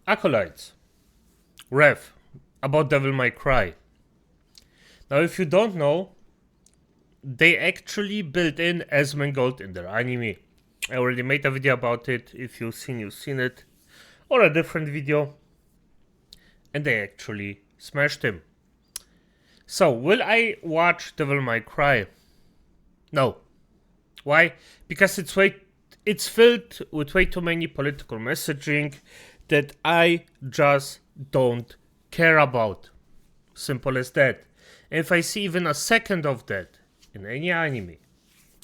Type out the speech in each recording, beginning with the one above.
Acolytes. Rev. About Devil May Cry. Now, if you don't know, they actually built in Asmongold in their anime. I already made a video about it. If you've seen it. Or a different video. And they actually smashed him. So, will I watch Devil May Cry? No. Why? Because it's filled with way too many political messaging that I just don't care about. Simple as that. And if I see even a second of that in any anime,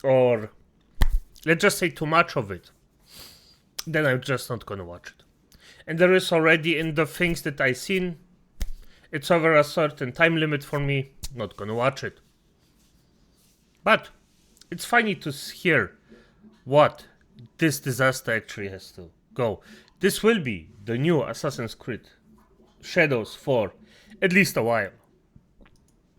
or let's just say too much of it, then I'm just not gonna watch it. And there is already in the things that I've seen, it's over a certain time limit for me, not gonna watch it. But it's funny to hear what this disaster actually has to go. This will be the new Assassin's Creed Shadows for at least a while.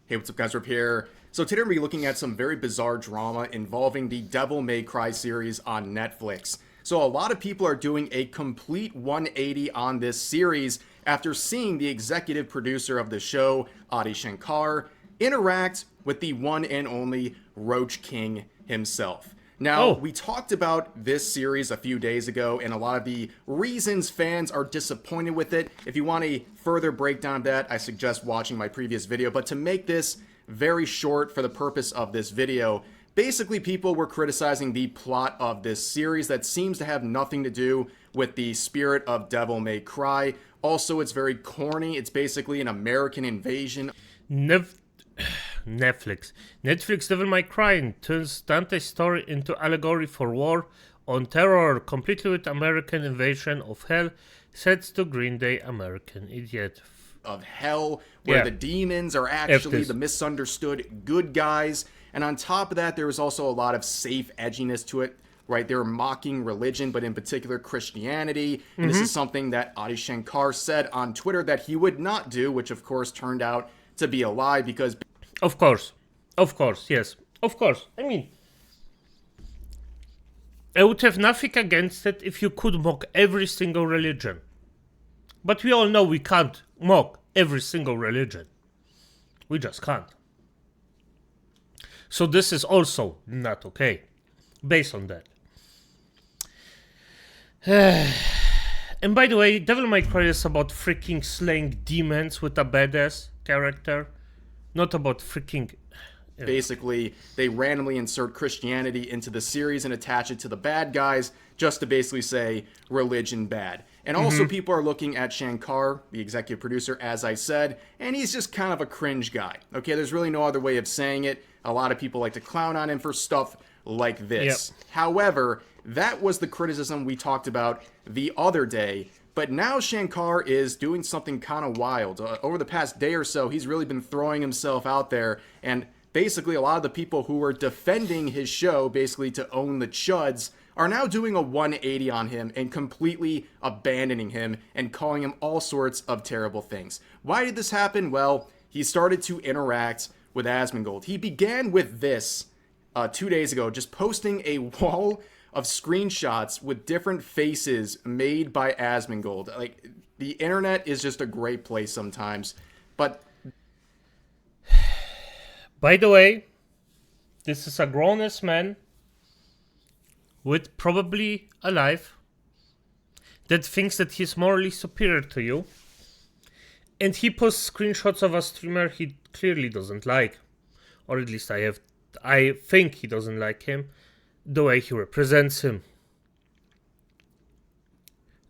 Hey, what's up guys, Rip here. So today we're going to be looking at some very bizarre drama involving the Devil May Cry series on Netflix. So a lot of people are doing a complete 180 on this series after seeing the executive producer of the show, Adi Shankar, interact with the one and only Roach King himself. Now, we talked about this series a few days ago and a lot of the reasons fans are disappointed with it. If you want a further breakdown of that, I suggest watching my previous video. But to make this very short for the purpose of this video, basically people were criticizing the plot of this series that seems to have nothing to do with the spirit of Devil May Cry. Also, it's very corny. It's basically an American invasion. Netflix Devil May Cry turns Dante's story into allegory for war on terror, completely with American invasion of hell, sets to Green Day American Idiot. Of hell, where the demons are actually the misunderstood good guys. And on top of that, there was also a lot of safe edginess to it, right? They were mocking religion, but in particular Christianity. And this is something that Adi Shankar said on Twitter that he would not do, which of course turned out to be a lie because... Of course, yes. Of course. I mean, I would have nothing against it if you could mock every single religion. But we all know we can't mock every single religion. We just can't. So this is also not okay, based on that. And by the way, Devil May Cry is about freaking slaying demons with a badass character. Not about freaking... Basically, they randomly insert Christianity into the series and attach it to the bad guys just to basically say religion bad. And also people are looking at Shankar, the executive producer, as I said, and he's just kind of a cringe guy. Okay, there's really no other way of saying it. A lot of people like to clown on him for stuff like this. However, that was the criticism we talked about the other day. But now Shankar is doing something kind of wild. Over the past day or so, he's really been throwing himself out there. And basically, a lot of the people who were defending his show, basically to own the chuds, are now doing a 180 on him and completely abandoning him and calling him all sorts of terrible things. Why did this happen? Well, he started to interact with Asmongold. He began with this 2 days ago, just posting a wall of screenshots with different faces made by Asmongold. Like, the internet is just a great place sometimes. But by the way, this is a grown-ass man with probably a life that thinks that he's morally superior to you, and he posts screenshots of a streamer he clearly doesn't like, or at least I think he doesn't like him, the way he represents him.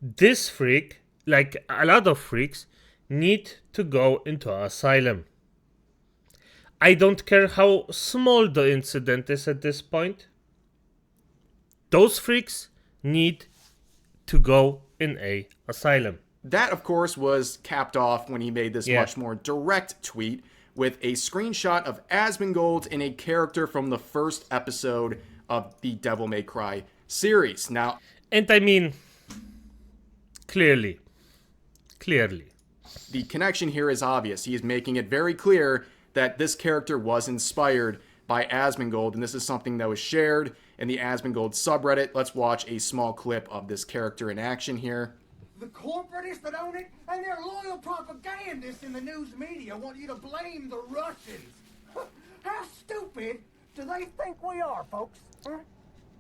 This freak, like a lot of freaks, need to go into an asylum. I don't care how small the incident is at this point. Those freaks need to go in an asylum. That, of course, was capped off when he made this much more direct tweet with a screenshot of Asmongold in a character from the first episode of the Devil May Cry series. Now, and I mean, clearly, the connection here is obvious. He is making it very clear that this character was inspired by Asmongold, and this is something that was shared in the Asmongold subreddit. Let's watch a small clip of this character in action here. The corporatists that own it and their loyal propagandists in the news media want you to blame the Russians. How stupid do they think we are, folks? Huh?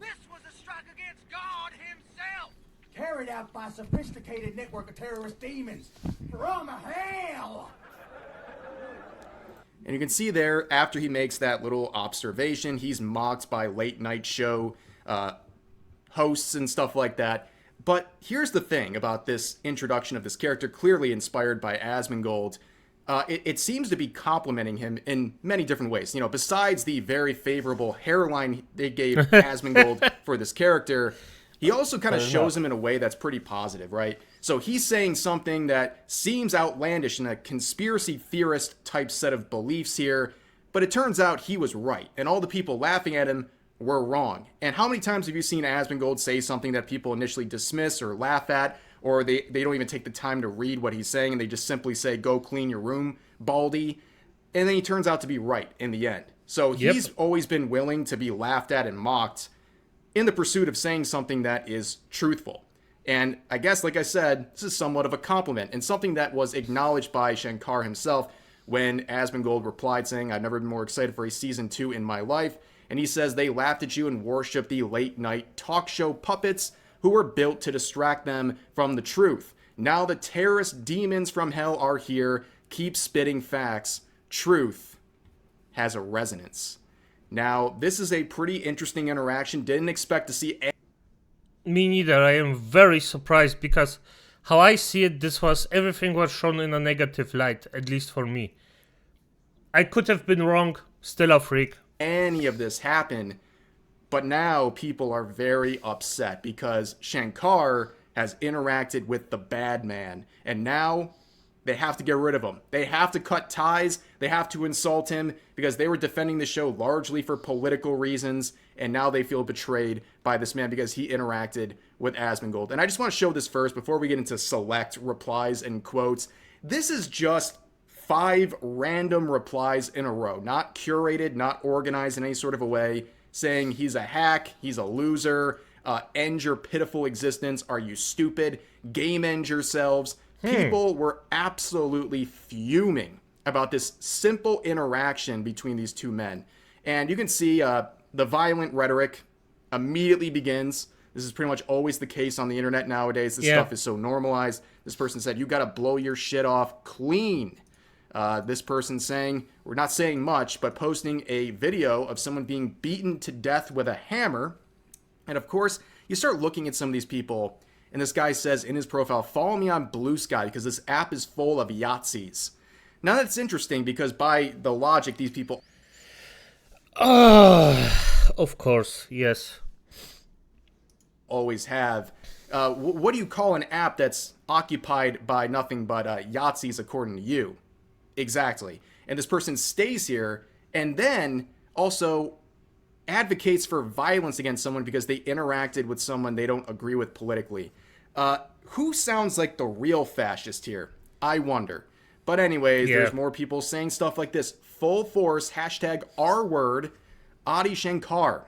This was a strike against God himself! Carried out by a sophisticated network of terrorist demons from hell! And you can see there, after he makes that little observation, he's mocked by late night show hosts and stuff like that. But here's the thing about this introduction of this character, clearly inspired by Asmongold. It seems to be complimenting him in many different ways. You know, besides the very favorable hairline they gave Asmongold for this character, he also kind of shows him in a way that's pretty positive, right? So he's saying something that seems outlandish in a conspiracy theorist type set of beliefs here, but it turns out he was right, and all the people laughing at him were wrong. And how many times have you seen Asmongold say something that people initially dismiss or laugh at, or they don't even take the time to read what he's saying, and they just simply say, go clean your room, Baldy, and then he turns out to be right in the end. So he's always been willing to be laughed at and mocked in the pursuit of saying something that is truthful. And I guess, like I said, this is somewhat of a compliment, and something that was acknowledged by Shankar himself when Asmongold replied saying, I've never been more excited for a season 2 in my life. And he says they laughed at you and worshiped the late night talk show puppets who were built to distract them from the truth. Now the terrorist demons from hell are here. Keep spitting facts. Truth has a resonance. Now, this is a pretty interesting interaction. Didn't expect to see... Me neither. I am very surprised because how I see it, everything was shown in a negative light, at least for me. I could have been wrong, still a freak. Any of this happen, but now people are very upset because Shankar has interacted with the bad man, and now they have to get rid of him. They have to cut ties, they have to insult him, because they were defending the show largely for political reasons, and now they feel betrayed by this man because he interacted with Asmongold. And I just want to show this first before we get into select replies and quotes. This is just 5 random replies in a row, not curated, not organized in any sort of a way, saying he's a hack, he's a loser, end your pitiful existence, are you stupid, game end yourselves. People were absolutely fuming about this simple interaction between these two men. And you can see the violent rhetoric immediately begins. This is pretty much always the case on the internet nowadays. This stuff is so normalized. This person said, you got to blow your shit off clean. This person saying, we're not saying much, but posting a video of someone being beaten to death with a hammer. And of course, you start looking at some of these people, and this guy says in his profile, follow me on Blue Sky because this app is full of Yahtzees. Now that's interesting because by the logic, these people... Of course, yes. Always have. What do you call an app that's occupied by nothing but Yahtzees according to you? Exactly. And this person stays here and then also advocates for violence against someone because they interacted with someone they don't agree with politically. Who sounds like the real fascist here? I wonder. But anyways, there's more people saying stuff like this. Full force, hashtag R word, Adi Shankar.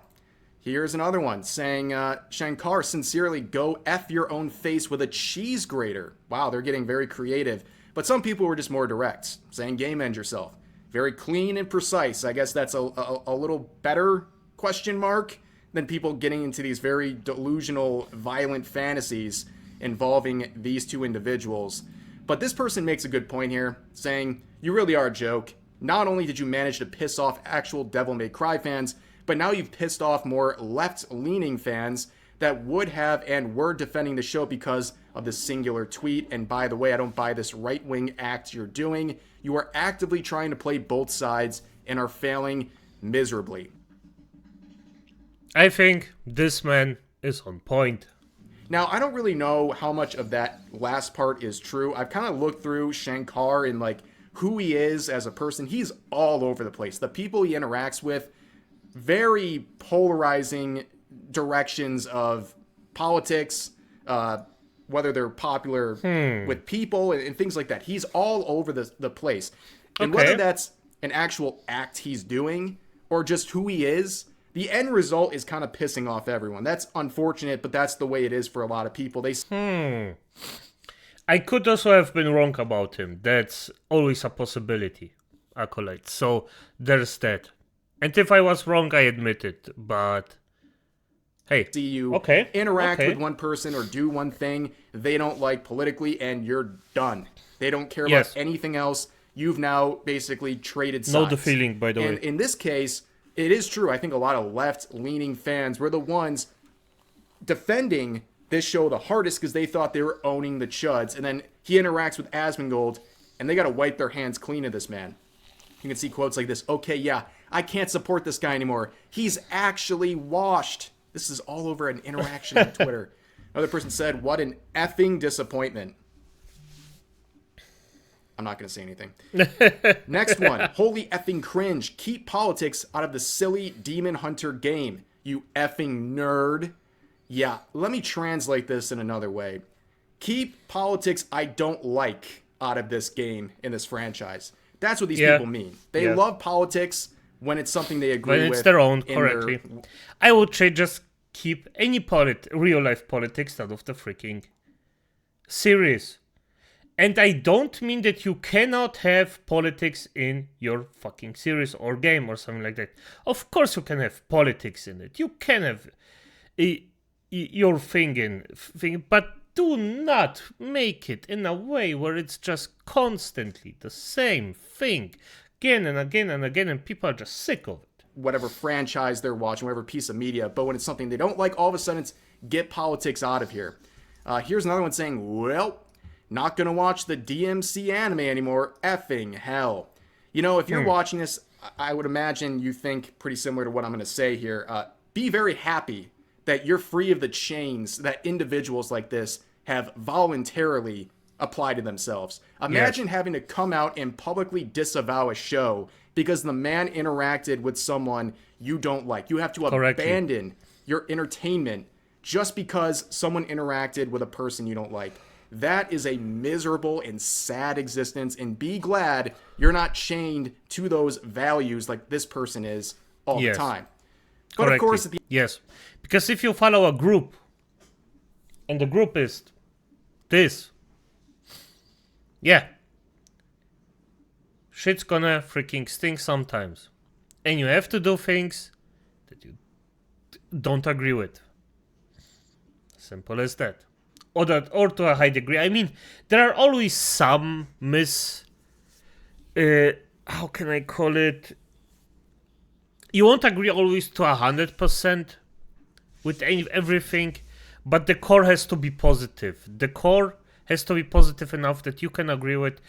Here's another one saying, Shankar, sincerely, go F your own face with a cheese grater. Wow, they're getting very creative. But some people were just more direct, saying game end yourself. Very clean and precise. I guess that's a little better question mark than people getting into these very delusional, violent fantasies involving these two individuals. But this person makes a good point here, saying, you really are a joke. Not only did you manage to piss off actual Devil May Cry fans, but now you've pissed off more left-leaning fans that would have and were defending the show because of this singular tweet. And by the way, I don't buy this right-wing act you're doing. You are actively trying to play both sides and are failing miserably. I think this man is on point. Now, I don't really know how much of that last part is true. I've kind of looked through Shankar and like who he is as a person. He's all over the place. The people he interacts with, very polarizing directions of politics, whether they're popular with people and things like that. He's all over the place. And whether that's an actual act he's doing or just who he is, the end result is kind of pissing off everyone. That's unfortunate, but that's the way it is for a lot of people. I could also have been wrong about him. That's always a possibility, Acolyte. So there's that. And if I was wrong, I admit it. But hey, See you interact with one person or do one thing they don't like politically, and you're done. They don't care about anything else. You've now basically traded sides. Know the feeling, by the way. And in this case, it is true. I think a lot of left-leaning fans were the ones defending this show the hardest because they thought they were owning the chuds. And then he interacts with Asmongold, and they got to wipe their hands clean of this man. You can see quotes like this. Okay, yeah, I can't support this guy anymore. He's actually washed. This is all over an interaction on Twitter. Another person said, what an effing disappointment. I'm not going to say anything. Next one. Holy effing cringe. Keep politics out of the silly Demon Hunter game. You effing nerd. Yeah, let me translate this in another way. Keep politics I don't like out of this game in this franchise. That's what these people mean. They love politics when it's something they agree with. When it's their own, correctly. I would say just keep any real-life politics out of the freaking series. And I don't mean that you cannot have politics in your fucking series or game or something like that. Of course you can have politics in it. You can have your thing, but do not make it in a way where it's just constantly the same thing again and again and again, and people are just sick of it. Whatever franchise they're watching, whatever piece of media, but when it's something they don't like, all of a sudden it's get politics out of here. Here's another one saying, well, not gonna watch the DMC anime anymore. Effing hell. You know, if you're watching this, I would imagine you think pretty similar to what I'm gonna say here. Be very happy that you're free of the chains that individuals like this have voluntarily applied to themselves. Imagine having to come out and publicly disavow a show because the man interacted with someone you don't like. You have to abandon your entertainment just because someone interacted with a person you don't like. That is a miserable and sad existence, and be glad you're not chained to those values like this person is all the time. But of course, because if you follow a group, and the group is this, shit's gonna freaking stink sometimes, and you have to do things that you don't agree with. Simple as that. Or to a high degree. I mean, there are always some how can I call it? You won't agree always to 100% with everything, but the core has to be positive. The core has to be positive enough that you can agree with,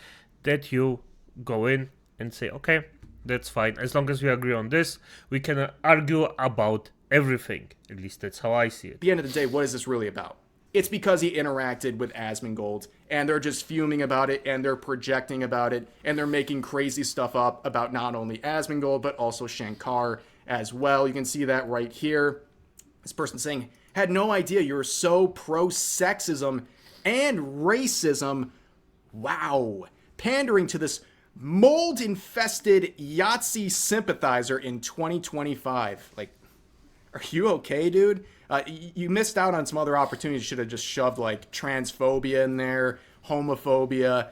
that you go in and say, okay, that's fine. As long as we agree on this, we can argue about everything. At least that's how I see it. At the end of the day, what is this really about? It's because he interacted with Asmongold, and they're just fuming about it, and they're projecting about it, and they're making crazy stuff up about not only Asmongold, but also Shankar as well. You can see that right here. This person saying, had no idea you were so pro-sexism and racism. Wow. Pandering to this mold-infested Yahtzee sympathizer in 2025. Like, are you okay, dude? You missed out on some other opportunities. You should have just shoved like transphobia in there, homophobia,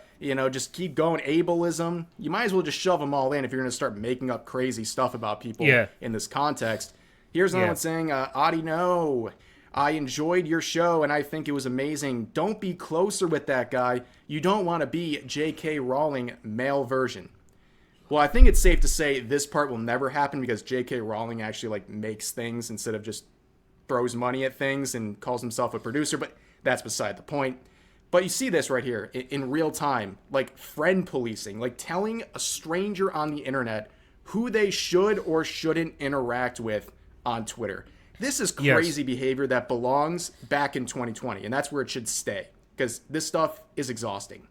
just keep going. Ableism. You might as well just shove them all in if you're going to start making up crazy stuff about people in this context. Here's another one saying, Adi, no, I enjoyed your show and I think it was amazing. Don't be closer with that guy. You don't want to be J.K. Rowling male version. Well, I think it's safe to say this part will never happen because J.K. Rowling actually makes things instead of just throws money at things and calls himself a producer, but that's beside the point. But you see this right here in real time, like friend policing, like telling a stranger on the internet who they should or shouldn't interact with on Twitter. This is crazy behavior that belongs back in 2020, and that's where it should stay because this stuff is exhausting.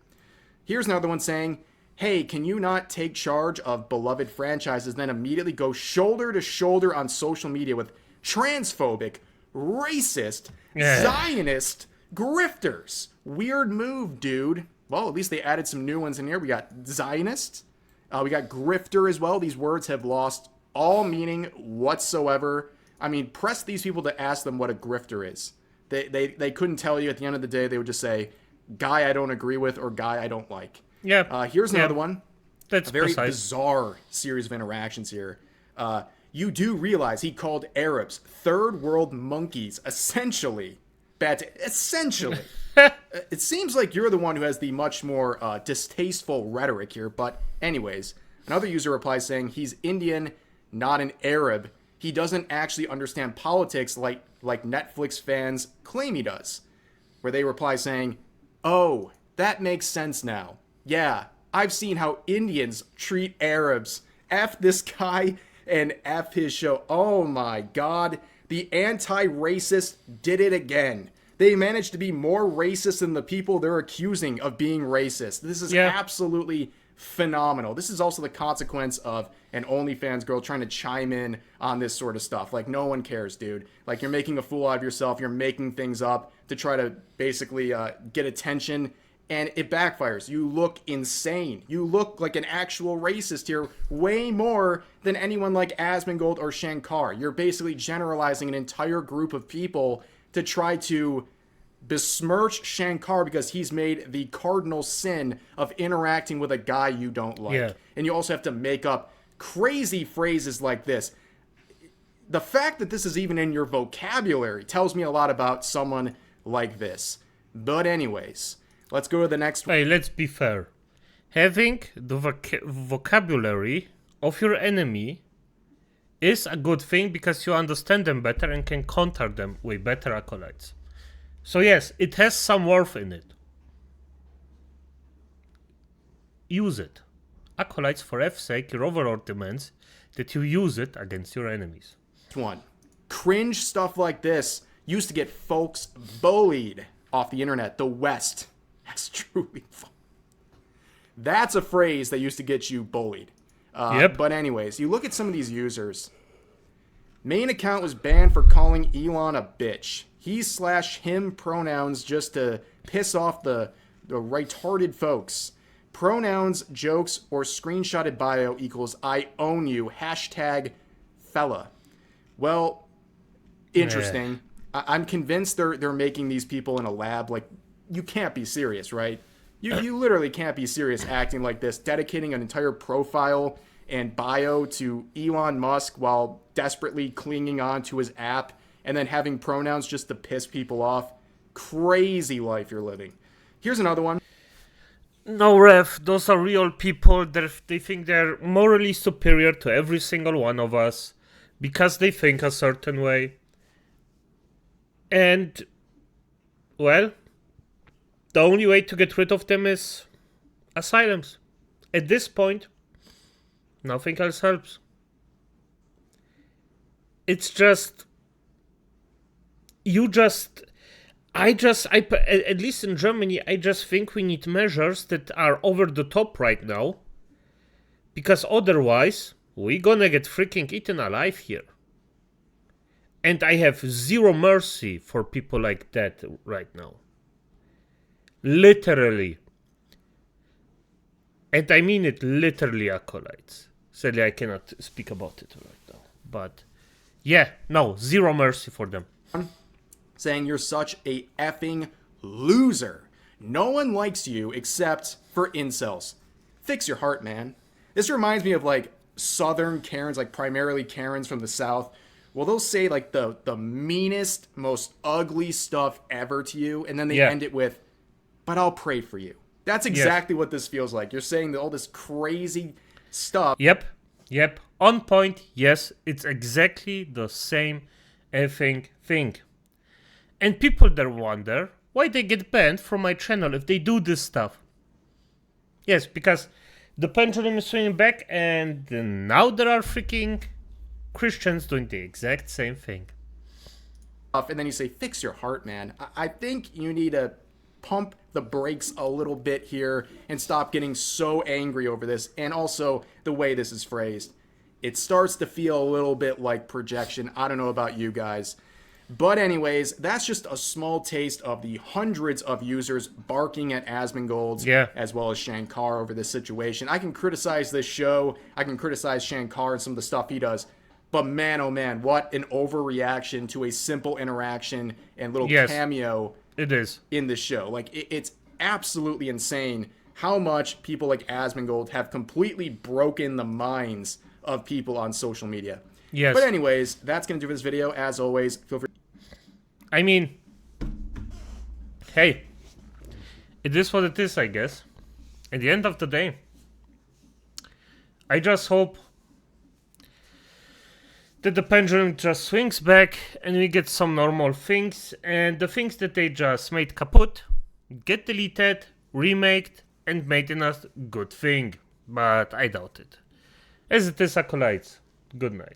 Here's another one saying, hey, can you not take charge of beloved franchises, then immediately go shoulder to shoulder on social media with transphobic, racist, Zionist grifters? Weird move, dude. Well, at least they added some new ones in here. We got Zionist. We got grifter as well. These words have lost all meaning whatsoever. I mean, press these people to ask them what a grifter is. They couldn't tell you. At the end of the day, they would just say, guy I don't agree with or guy I don't like. Yeah. Here's another one. That's A very precise. bizarre series of interactions here. You do realize he called Arabs third world monkeys, essentially. Essentially. It seems like you're the one who has the much more distasteful rhetoric here, but anyways, another user replies saying he's Indian, not an Arab. He doesn't actually understand politics like Netflix fans claim he does. Where they reply saying, oh, that makes sense now. Yeah, I've seen how Indians treat Arabs. F this guy and F his show. Oh my god. The anti-racist did it again. They managed to be more racist than the people they're accusing of being racist. This is absolutely phenomenal. This is also the consequence of an OnlyFans girl trying to chime in on this sort of stuff. Like, no one cares, dude. Like, you're making a fool out of yourself. You're making things up to try to basically get attention. And it backfires. You look insane. You look like an actual racist here, way more than anyone like Asmongold or Shankar. You're basically generalizing an entire group of people to try to besmirch Shankar because he's made the cardinal sin of interacting with a guy you don't like. Yeah. And you also have to make up crazy phrases like this. The fact that this is even in your vocabulary tells me a lot about someone like this. But anyways, let's go to the next one. Hey, let's be fair. Having the vocabulary of your enemy is a good thing because you understand them better and can counter them with better acolytes. So yes, it has some worth in it. Use it. Acolytes, for F's sake, your overall demands that you use it against your enemies. One. Cringe stuff like this used to get folks bullied off the internet. The West has truly fun. That's a phrase that used to get you bullied. But anyways, you look at some of these users. Main account was banned for calling Elon a bitch. He/him pronouns just to piss off the retarded folks. Pronouns, jokes, or screenshotted bio equals I own you. Hashtag fella. Well, interesting. I'm convinced they're making these people in a lab. Like, you can't be serious, right? You literally can't be serious acting like this, dedicating an entire profile and bio to Elon Musk while desperately clinging on to his app and then having pronouns just to piss people off. Crazy life you're living. Here's another one. No, Ref, those are real people. They think they're morally superior to every single one of us because they think a certain way. And, well, the only way to get rid of them is asylums. At this point, nothing else helps. It's just, at least in Germany, I just think we need measures that are over the top right now. Because otherwise, we're gonna get freaking eaten alive here. And I have zero mercy for people like that right now. Literally. And I mean it literally, acolytes. Sadly, I cannot speak about it right now. But, yeah, no, zero mercy for them. Saying you're such a effing loser. No one likes you except for incels. Fix your heart, man. This reminds me of, like, Southern Karens, like primarily Karens from the South. Well, they'll say, like, the meanest, most ugly stuff ever to you, and then they end it with, but I'll pray for you. That's exactly what this feels like. You're saying all this crazy stuff. Yep. On point, yes, it's exactly the same effing thing. And people there wonder why they get banned from my channel if they do this stuff. Yes, because the pendulum is swinging back and now there are freaking Christians doing the exact same thing. And then you say, fix your heart, man. I think you need to pump the brakes a little bit here and stop getting so angry over this. And also the way this is phrased. It starts to feel a little bit like projection. I don't know about you guys. But anyways, that's just a small taste of the hundreds of users barking at Asmongold as well as Shankar over this situation. I can criticize this show. I can criticize Shankar and some of the stuff he does. But man, oh man, what an overreaction to a simple interaction and little cameo it is in the show. Like, it's absolutely insane how much people like Asmongold have completely broken the minds of people on social media. Yes. But anyways, that's going to do for this video. As always, feel free. I mean, hey, it is what it is, I guess. At the end of the day, I just hope that the pendulum just swings back and we get some normal things, and the things that they just made kaput get deleted, remade, and made in a good thing. But I doubt it. As it is, acolytes, good night.